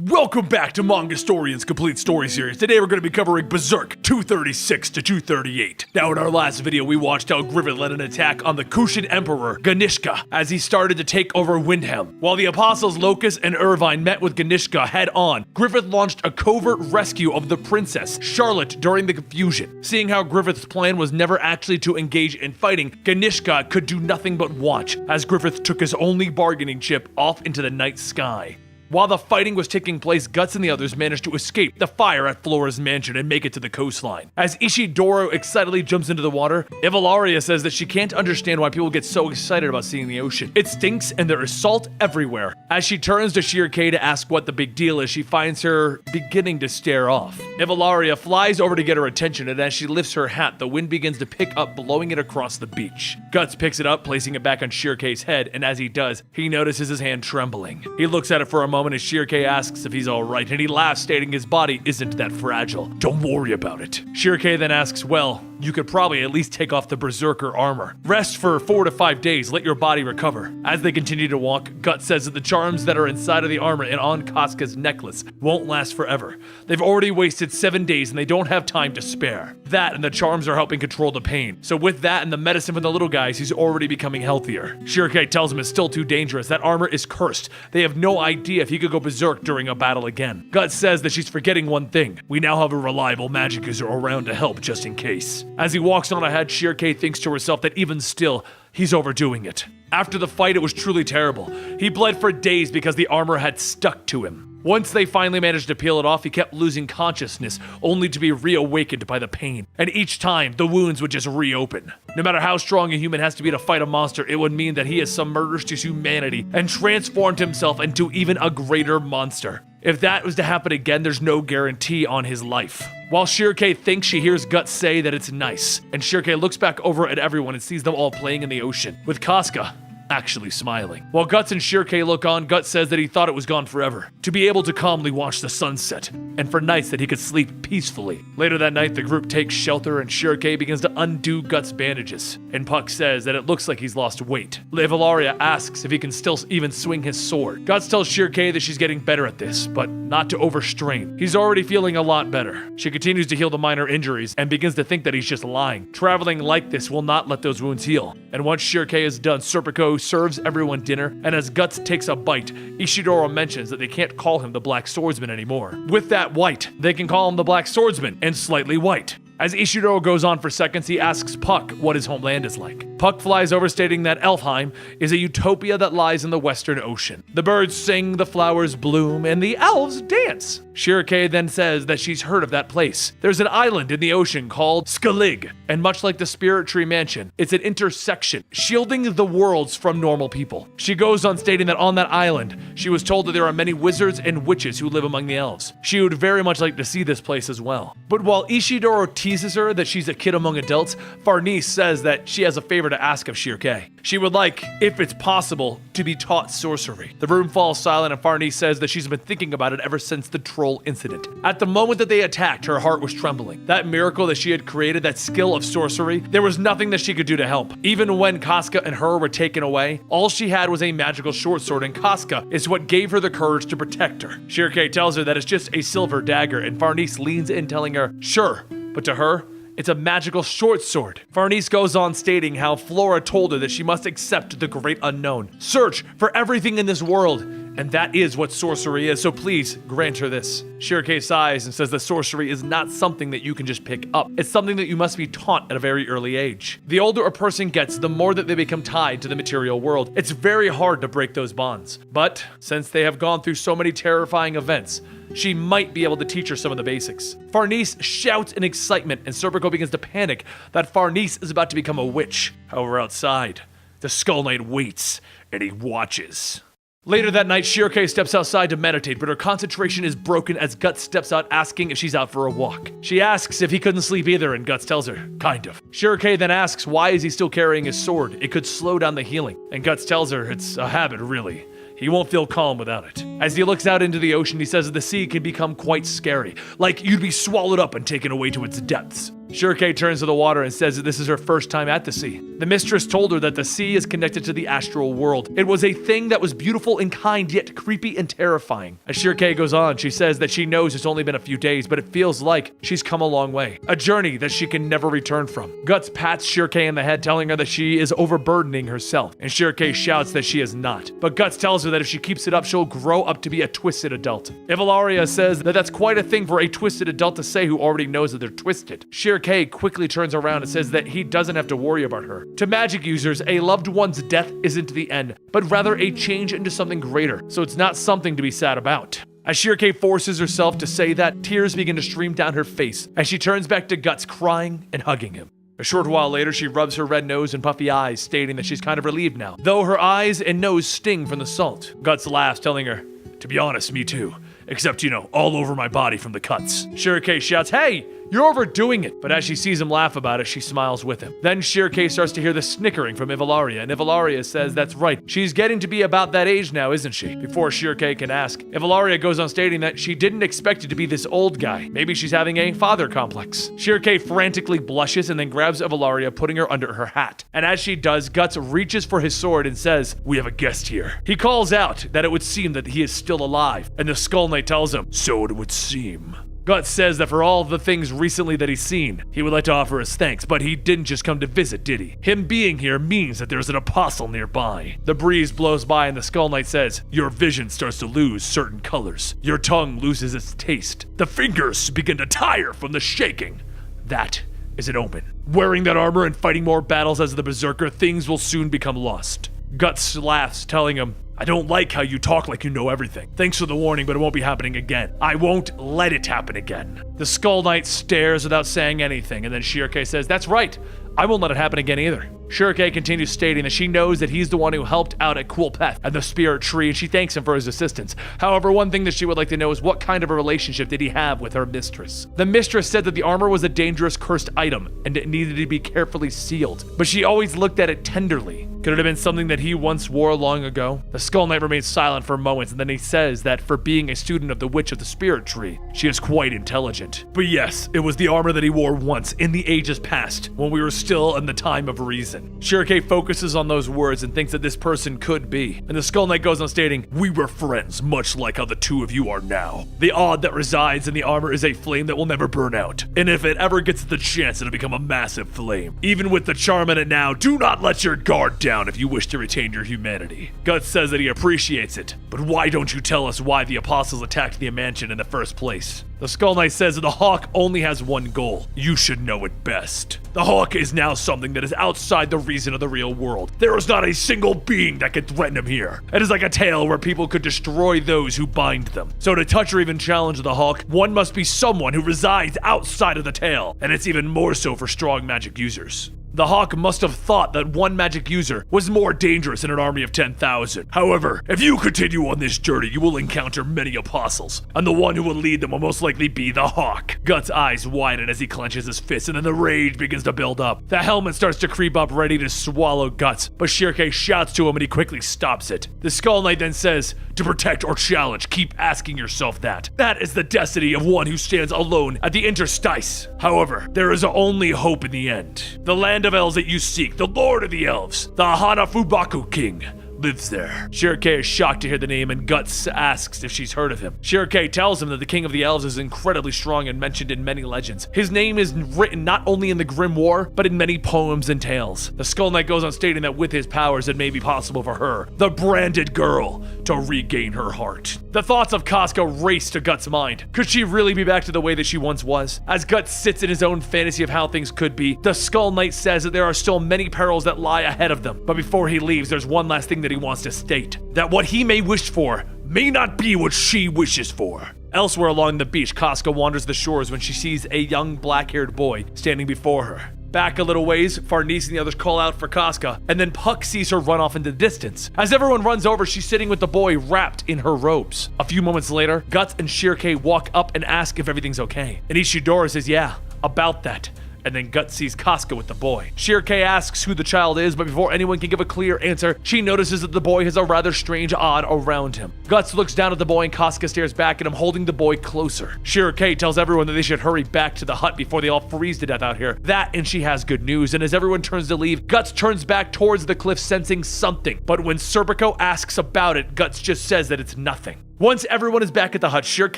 Welcome back to Mangastorian's Complete Story Series. Today we're going to be covering Berserk 236 to 238. Now in our last video we watched how Griffith led an attack on the Kushan Emperor Ganishka as he started to take over Windhelm. While the apostles Locus and Irvine met with Ganishka head on, Griffith launched a covert rescue of the princess, Charlotte, during the confusion. Seeing how Griffith's plan was never actually to engage in fighting, Ganishka could do nothing but watch as Griffith took his only bargaining chip off into the night sky. While the fighting was taking place, Guts and the others managed to escape the fire at Flora's mansion and make it to the coastline. As Ishidoro excitedly jumps into the water, Evalaria says that she can't understand why people get so excited about seeing the ocean. It stinks and there is salt everywhere. As she turns to Shirkei to ask what the big deal is, she finds her beginning to stare off. Evalaria flies over to get her attention, and as she lifts her hat, the wind begins to pick up, blowing it across the beach. Guts picks it up, placing it back on Shirkei's head, and as he does, he notices his hand trembling. He looks at it for a moment as Shirkei asks if he's alright, and he laughs, stating his body isn't that fragile. Don't worry about it. Shirkei then asks, well, you could probably at least take off the Berserker armor. Rest for 4 to 5 days, let your body recover. As they continue to walk, Guts says that the charms that are inside of the armor and on Casca's necklace won't last forever. They've already wasted 7 days and they don't have time to spare. That and the charms are helping control the pain. So with that and the medicine for the little guys, he's already becoming healthier. Shirkei tells him it's still too dangerous. That armor is cursed. They have no idea if he could go berserk during a battle again. Guts says that she's forgetting one thing. We now have a reliable magic user around to help just in case. As he walks on ahead, Shirkei thinks to herself that even still, he's overdoing it. After the fight, it was truly terrible. He bled for days because the armor had stuck to him. Once they finally managed to peel it off, he kept losing consciousness, only to be reawakened by the pain. And each time, the wounds would just reopen. No matter how strong a human has to be to fight a monster, it would mean that he has submerged his humanity and transformed himself into even a greater monster. If that was to happen again, there's no guarantee on his life. While Shirkei thinks she hears Guts say that it's nice, and Shirkei looks back over at everyone and sees them all playing in the ocean, with Casca actually smiling. While Guts and Shirkei look on, Guts says that he thought it was gone forever, to be able to calmly watch the sunset, and for nights that he could sleep peacefully. Later that night, the group takes shelter and Shirkei begins to undo Guts' bandages, and Puck says that it looks like he's lost weight. Evalaria asks if he can still even swing his sword. Guts tells Shirkei that she's getting better at this, but not to overstrain. He's already feeling a lot better. She continues to heal the minor injuries and begins to think that he's just lying. Traveling like this will not let those wounds heal. And once Shirkei is done, Serpico serves everyone dinner, and as Guts takes a bite, Ishidoro mentions that they can't call him the Black Swordsman anymore. With that white, they can call him the Black Swordsman and slightly white. As Ishidoro goes on for seconds, he asks Puck what his homeland is like. Puck flies over, stating that Elfheim is a utopia that lies in the Western Ocean. The birds sing, the flowers bloom, and the elves dance. Shirkei then says that she's heard of that place. There's an island in the ocean called Skellig, and much like the Spirit Tree Mansion, it's an intersection, shielding the worlds from normal people. She goes on stating that on that island, she was told that there are many wizards and witches who live among the elves. She would very much like to see this place as well. But while Ishidoro teases her that she's a kid among adults, Farnese says that she has a favor to ask of Shirkei. She would like, if it's possible, to be taught sorcery. The room falls silent and Farnese says that she's been thinking about it ever since the troll incident. At the moment that they attacked, her heart was trembling. That miracle that she had created, that skill of sorcery, there was nothing that she could do to help. Even when Casca and her were taken away, all she had was a magical short sword, and Casca is what gave her the courage to protect her. Shirkei tells her that it's just a silver dagger, and Farnese leans in, telling her, sure, but to her, it's a magical short sword. Farnese goes on stating how Flora told her that she must accept the great unknown. Search for everything in this world, and that is what sorcery is, so please grant her this. Shirkei sighs and says that sorcery is not something that you can just pick up. It's something that you must be taught at a very early age. The older a person gets, the more that they become tied to the material world. It's very hard to break those bonds. But since they have gone through so many terrifying events, she might be able to teach her some of the basics. Farnese shouts in excitement, and Serpico begins to panic that Farnese is about to become a witch. However, outside, the Skull Knight waits, and he watches. Later that night, Shirkei steps outside to meditate, but her concentration is broken as Guts steps out asking if she's out for a walk. She asks if he couldn't sleep either, and Guts tells her, kind of. Shirkei then asks why is he still carrying his sword? It could slow down the healing. And Guts tells her it's a habit, really. He won't feel calm without it. As he looks out into the ocean, he says that the sea can become quite scary, like you'd be swallowed up and taken away to its depths. Shirke turns to the water and says that this is her first time at the sea. The mistress told her that the sea is connected to the astral world. It was a thing that was beautiful and kind, yet creepy and terrifying. As Shirke goes on, she says that she knows it's only been a few days, but it feels like she's come a long way. A journey that she can never return from. Guts pats Shirke in the head, telling her that she is overburdening herself, and Shirke shouts that she is not. But Guts tells her that if she keeps it up, she'll grow up to be a twisted adult. Ivalaria says that that's quite a thing for a twisted adult to say who already knows that they're twisted. Shirke quickly turns around and says that he doesn't have to worry about her. To magic users, a loved one's death isn't the end, but rather a change into something greater, so it's not something to be sad about. As Shirke forces herself to say that, tears begin to stream down her face as she turns back to Guts, crying and hugging him. A short while later, she rubs her red nose and puffy eyes, stating that she's kind of relieved now, though her eyes and nose sting from the salt. Guts laughs, telling her, "To be honest, me too. Except, all over my body from the cuts." Shirke shouts, "Hey! You're overdoing it." But as she sees him laugh about it, she smiles with him. Then Shirke starts to hear the snickering from Ivalaria, and Ivalaria says that's right. She's getting to be about that age now, isn't she? Before Shirke can ask, Ivalaria goes on stating that she didn't expect it to be this old guy. Maybe she's having a father complex. Shirke frantically blushes and then grabs Ivalaria, putting her under her hat. And as she does, Guts reaches for his sword and says, "We have a guest here." He calls out that it would seem that he is still alive, and the Skull Knight tells him, "So it would seem." Guts says that for all the things recently that he's seen, he would like to offer his thanks, but he didn't just come to visit, did he? Him being here means that there's an apostle nearby. The breeze blows by and the Skull Knight says, "Your vision starts to lose certain colors. Your tongue loses its taste. The fingers begin to tire from the shaking. That is an omen. Wearing that armor and fighting more battles as the Berserker, things will soon become lost." Guts laughs, telling him, "I don't like how you talk like you know everything. Thanks for the warning, but it won't be happening again. I won't let it happen again." The Skull Knight stares without saying anything, and then Shirke says, "That's right. I won't let it happen again either." Shirke continues stating that she knows that he's the one who helped out at Kulpeth and the Spirit Tree, and she thanks him for his assistance. However, one thing that she would like to know is what kind of a relationship did he have with her mistress? The mistress said that the armor was a dangerous cursed item, and it needed to be carefully sealed, but she always looked at it tenderly. Could it have been something that he once wore long ago? The Skull Knight remains silent for moments, and then he says that for being a student of the Witch of the Spirit Tree, she is quite intelligent. But yes, it was the armor that he wore once in the ages past, when we were still in the time of reason. Shirke focuses on those words and thinks that this person could be, and the Skull Knight goes on stating, "We were friends, much like how the two of you are now. The odd that resides in the armor is a flame that will never burn out, and if it ever gets the chance, it'll become a massive flame. Even with the charm in it now, do not let your guard down if you wish to retain your humanity." Guts says that he appreciates it, but why don't you tell us why the apostles attacked the mansion in the first place? The Skull Knight says that the Hawk only has one goal. You should know it best. The Hawk is now something that is outside the reason of the real world. There is not a single being that could threaten him here. It is like a tale where people could destroy those who bind them. So to touch or even challenge the Hawk, one must be someone who resides outside of the tale, and it's even more so for strong magic users. The Hawk must have thought that one magic user was more dangerous than an army of 10,000. However, if you continue on this journey, you will encounter many apostles, and the one who will lead them will most likely be the Hawk. Guts' eyes widen as he clenches his fist, and then the rage begins to build up. The helmet starts to creep up, ready to swallow Guts, but Shirke shouts to him and he quickly stops it. The Skull Knight then says, "To protect or challenge, keep asking yourself that. That is the destiny of one who stands alone at the interstice. However, there is only hope in the end. The land of elves that you seek, the Lord of the Elves, the Hanafubaku King, lives there." Shirke is shocked to hear the name, and Guts asks if she's heard of him. Shirke tells him that the King of the Elves is incredibly strong and mentioned in many legends. His name is written not only in the Grim War, but in many poems and tales. The Skull Knight goes on stating that with his powers, it may be possible for her, the branded girl, to regain her heart. The thoughts of Casca race to Guts' mind. Could she really be back to the way that she once was? As Guts sits in his own fantasy of how things could be, the Skull Knight says that there are still many perils that lie ahead of them. But before he leaves, there's one last thing that he wants to state. That what he may wish for may not be what she wishes for. Elsewhere along the beach, Casca wanders the shores when she sees a young black-haired boy standing before her. Back a little ways, Farnese and the others call out for Casca, and then Puck sees her run off into the distance. As everyone runs over, she's sitting with the boy wrapped in her robes. A few moments later, Guts and Shirke walk up and ask if everything's okay. And Ishidora says, "Yeah, about that. and then Guts sees Casca with the boy. Shirke asks who the child is, but before anyone can give a clear answer, she notices that the boy has a rather strange odd around him. Guts looks down at the boy and Casca stares back at him, holding the boy closer. Shirke tells everyone that they should hurry back to the hut before they all freeze to death out here. That, and she has good news, and as everyone turns to leave, Guts turns back towards the cliff sensing something, but when Serpico asks about it, Guts just says that it's nothing. Once everyone is back at the hut, Shirke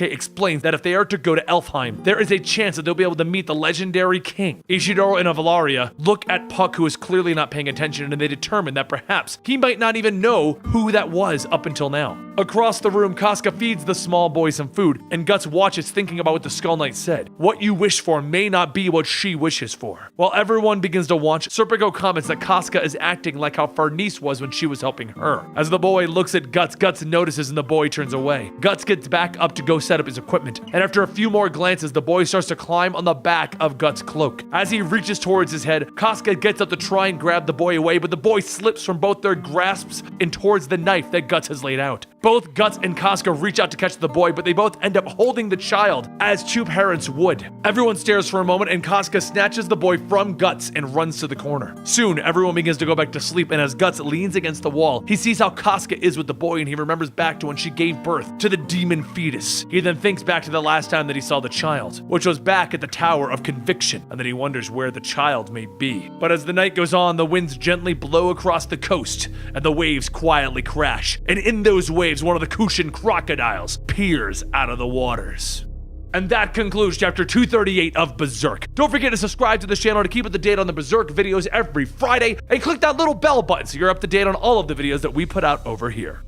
explains that if they are to go to Elfheim, there is a chance that they'll be able to meet the legendary king. Ishidoro and Avalaria look at Puck, who is clearly not paying attention, and they determine that perhaps he might not even know who that was up until now. Across the room, Casca feeds the small boy some food, and Guts watches thinking about what the Skull Knight said. What you wish for may not be what she wishes for. While everyone begins to watch, Serpico comments that Casca is acting like how Farnese was when she was helping her. As the boy looks at Guts, Guts notices and the boy turns away. Guts gets back up to go set up his equipment, and after a few more glances, the boy starts to climb on the back of Guts' cloak. As he reaches towards his head, Casca gets up to try and grab the boy away, but the boy slips from both their grasps and towards the knife that Guts has laid out. Both Guts and Casca reach out to catch the boy, but they both end up holding the child, as true parents would. Everyone stares for a moment, and Casca snatches the boy from Guts and runs to the corner. Soon, everyone begins to go back to sleep, and as Guts leans against the wall, he sees how Casca is with the boy, and he remembers back to when she gave birth to the demon fetus. He then thinks back to the last time that he saw the child, which was back at the Tower of Conviction, and then he wonders where the child may be. But as the night goes on, the winds gently blow across the coast, and the waves quietly crash. And in those waves, one of the Kushan crocodiles peers out of the waters. And that concludes chapter 238 of Berserk. Don't forget to subscribe to this channel to keep up to date on the Berserk videos every Friday, and click that little bell button so you're up to date on all of the videos that we put out over here.